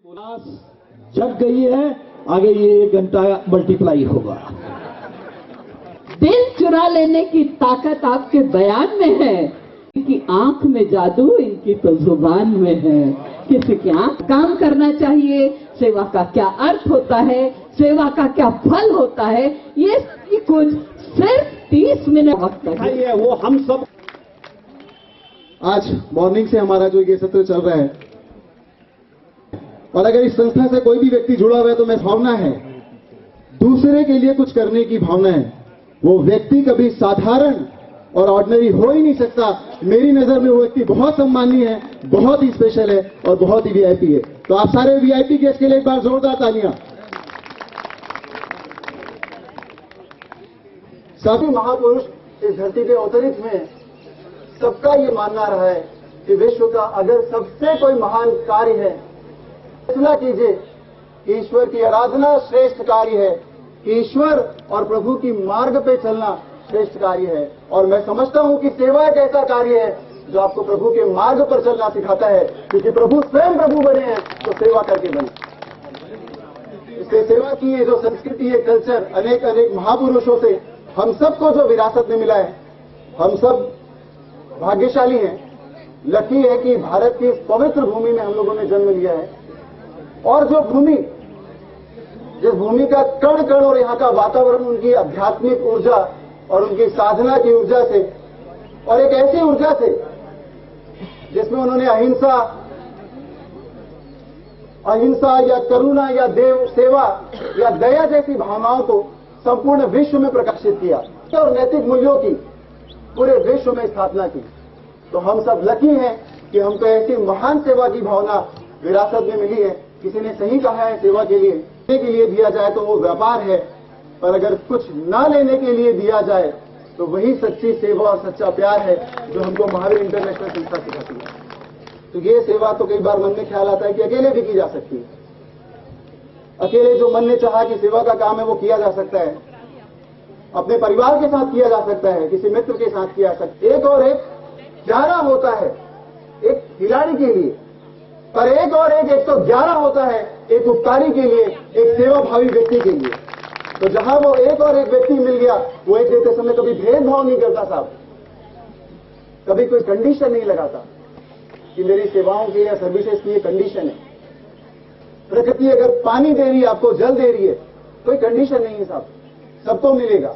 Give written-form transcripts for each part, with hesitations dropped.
Class जग गई है, आगे ये 1 घंटा मल्टीप्लाई होगा। दिल चुरा लेने की ताकत आपके बयान में है, इनकी आंख में जादू, इनकी तो जुबान में है। किसी की आंख काम करना चाहिए, सेवा का क्या अर्थ होता है, सेवा का क्या फल होता है, ये कुछ सिर्फ 30 मिनट वक्त है। वो हम सब आज मॉर्निंग से हमारा जो ये सत्र चल रहा है, और अगर इस संस्था से कोई भी व्यक्ति जुड़ा हुआ है तो मैं भावना है, दूसरे के लिए कुछ करने की भावना है। वो व्यक्ति कभी साधारण और ऑर्डिनरी हो ही नहीं सकता। मेरी नजर में वो व्यक्ति बहुत सम्मानीय है, बहुत ही स्पेशल है और बहुत ही वीआईपी है। तो आप सारे वीआईपी गेस्ट के लिए एक बार जोरदार तालियां। सभी महापुरुष इस धरती पे अवतरित हुए। सबका ये मानना रहा है कि विश्व का अगर सबसे कोई महान कार्य है, फैसला कीजिए कि ईश्वर की आराधना श्रेष्ठ कार्य है, कि ईश्वर और प्रभु की मार्ग पे चलना श्रेष्ठ कार्य है। और मैं समझता हूं कि सेवा एक ऐसा कार्य है जो आपको प्रभु के मार्ग पर चलना सिखाता है, क्योंकि प्रभु स्वयं प्रभु बने हैं तो सेवा करके बने। इसलिए सेवा की ये जो संस्कृति है, कल्चर, अनेक अनेक महापुरुषों से हम सबको जो विरासत में मिला है, हम सब भाग्यशाली हैं, लकी है कि भारत की इस पवित्र भूमि में हम लोगों ने जन्म लिया है। और जो भूमि, जिस भूमि का कण कण और यहाँ का वातावरण उनकी आध्यात्मिक ऊर्जा और उनकी साधना की ऊर्जा से, और एक ऐसी ऊर्जा से जिसमें उन्होंने अहिंसा या करुणा या देव सेवा या दया जैसी भावनाओं को संपूर्ण विश्व में प्रकाशित किया और नैतिक मूल्यों की पूरे विश्व में स्थापना की। तो हम सब लकी हैं कि हमको ऐसी महान सेवा की भावना विरासत में मिली है। किसी ने सही कहा है, सेवा के लिए दिया जाए तो वो व्यापार है, पर अगर कुछ ना लेने के लिए दिया जाए तो वही सच्ची सेवा और सच्चा प्यार है जो हमको महावीर इंटरनेशनल संस्था सिखाती है। तो ये सेवा तो कई बार मन में ख्याल आता है कि अकेले भी की जा सकती है। अकेले जो मन ने चाहा कि सेवा का काम है वो किया जा सकता है, अपने परिवार के साथ किया जा सकता है, किसी मित्र के साथ किया जा सकता है। एक और एक 11 होता है एक खिलाड़ी के लिए, पर एक और एक 111 होता है एक उपकारी के लिए, एक सेवा भावी व्यक्ति के लिए। तो जहां वो एक और एक व्यक्ति मिल गया, वो एक देते समय कभी भेदभाव नहीं करता साहब, कभी कोई कंडीशन नहीं लगाता कि मेरी सेवाओं की या सर्विसेज की ये कंडीशन है। प्रकृति अगर पानी दे रही है, आपको जल दे रही है, कोई कंडीशन नहीं है साहब, सबको मिलेगा,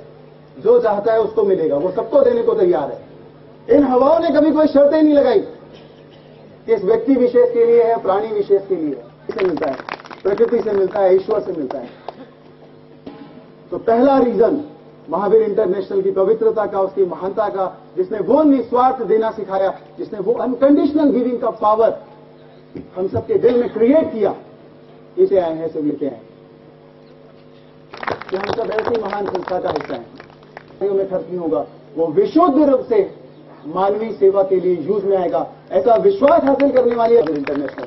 जो चाहता है उसको मिलेगा, वो सबको देने को तैयार है। इन हवाओं ने कभी कोई शर्तें नहीं लगाई कि इस व्यक्ति विशेष के लिए है, प्राणी विशेष के लिए है। किससे मिलता है? प्रकृति से मिलता है, ईश्वर से मिलता है। तो पहला रीजन महावीर इंटरनेशनल की पवित्रता का, उसकी महानता का, जिसने वो निस्वार्थ देना सिखाया, जिसने वो अनकंडीशनल गिविंग का पावर हम सबके दिल में क्रिएट किया, इसे आए हैं, सब लेते हैं कि हम सब ऐसी महान संस्था का हिस्सा हैं। में खर्च नहीं होगा, वो विशुद्ध रूप से मानवीय सेवा के लिए यूज में आएगा। ऐसा विश्वास हासिल करने वाली है इंटरनेशनल,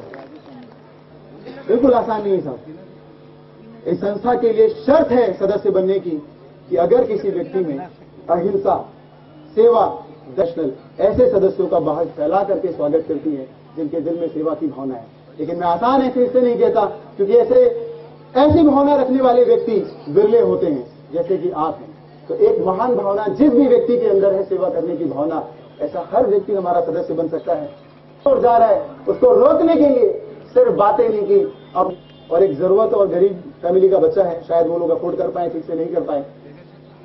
बिल्कुल आसान नहीं है साहब। इस संस्था के लिए शर्त है सदस्य बनने की कि अगर किसी व्यक्ति में अहिंसा, सेवा, दर्शन, ऐसे सदस्यों का बाहर फैला करके स्वागत करती है जिनके दिल में सेवा की भावना है। लेकिन मैं आसान ऐसे इससे नहीं कहता, क्योंकि ऐसी भावना रखने वाले व्यक्ति विरले होते हैं, जैसे कि आप हैं। तो एक महान भावना जिस भी व्यक्ति के अंदर है, सेवा करने की भावना, ऐसा हर व्यक्ति हमारा सदस्य बन सकता है। और जा रहा है, उसको रोकने के लिए सिर्फ बातें नहीं की। अब और एक जरूरत और गरीब फैमिली का बच्चा है, शायद वो लोग अफोर्ड कर पाए, ठीक से नहीं कर पाए।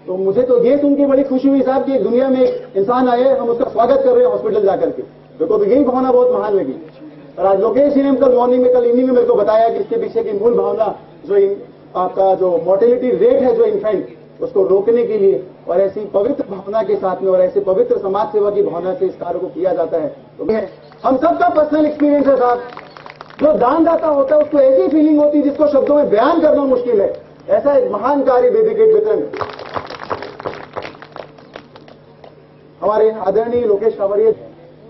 तो मुझे तो ये सुन के बड़ी खुशी हुई साहब कि दुनिया में एक इंसान आए, हम उसका स्वागत कर रहे हैं हॉस्पिटल जाकर के। मेरे को तो यही भावना बहुत महान लगी। और आज लोकेश जी ने कल मॉर्निंग में, कल इवनिंग में मेरे को बताया कि इसके पीछे की मूल भावना जो आपका जो मोर्टेलिटी रेट है जो इन्फेंट, उसको रोकने के लिए और ऐसी पवित्र भावना के साथ में और ऐसे पवित्र समाज सेवा की भावना से इस कार्य को किया जाता है। तो हम सबका पर्सनल एक्सपीरियंस है साहब, जो दानदाता होता है उसको ऐसी फीलिंग होती है जिसको शब्दों में बयान करना मुश्किल है। ऐसा एक महान कार्य बेबी किट वितरण हमारे आदरणीय लोकेश कावड़िया,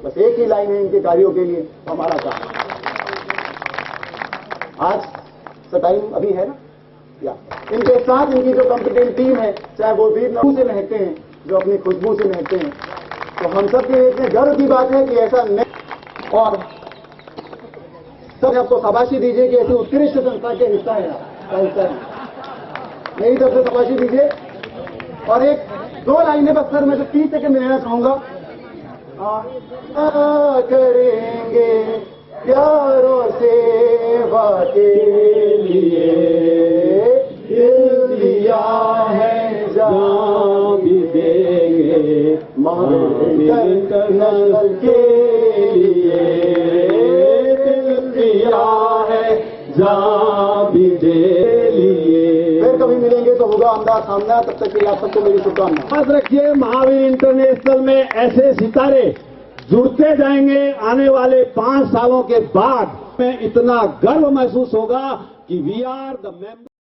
बस एक ही लाइन है इनके कार्यों के लिए, हमारा काम। आज का टाइम अभी है ना, या इनके साथ इनकी जो कॉम्पिटेंट टीम है, चाहे वो वीर नहू से महकते हैं, जो अपनी खुशबू से महकते हैं, तो हम सब के लिए इतने गर्व की बात है कि ऐसा नहीं। और सब आपको शाबाशी दीजिए कि ऐसी उत्कृष्ट संस्था के हिस्सा है का हिस्सा है। मेरी तरफ से शाबाशी दीजिए। और एक दो लाइनें बस सर मैं तो 30 सेकंड में लेना चाहूंगा। करेंगे प्यारों सेवा के लिए दिल दिया है जान भी देंगे इंटरनेशनल के लिए दिल दिया है जान भी दे लिए। फिर कभी मिलेंगे तो होगा आमदा सामना। तब तक के लिए आप सबको मेरी शुभकामनाएं। याद रखिए, महावीर इंटरनेशनल में ऐसे सितारे जुड़ते जाएंगे। आने वाले 5 सालों के बाद में इतना गर्व महसूस होगा कि वी आर द मेंबर।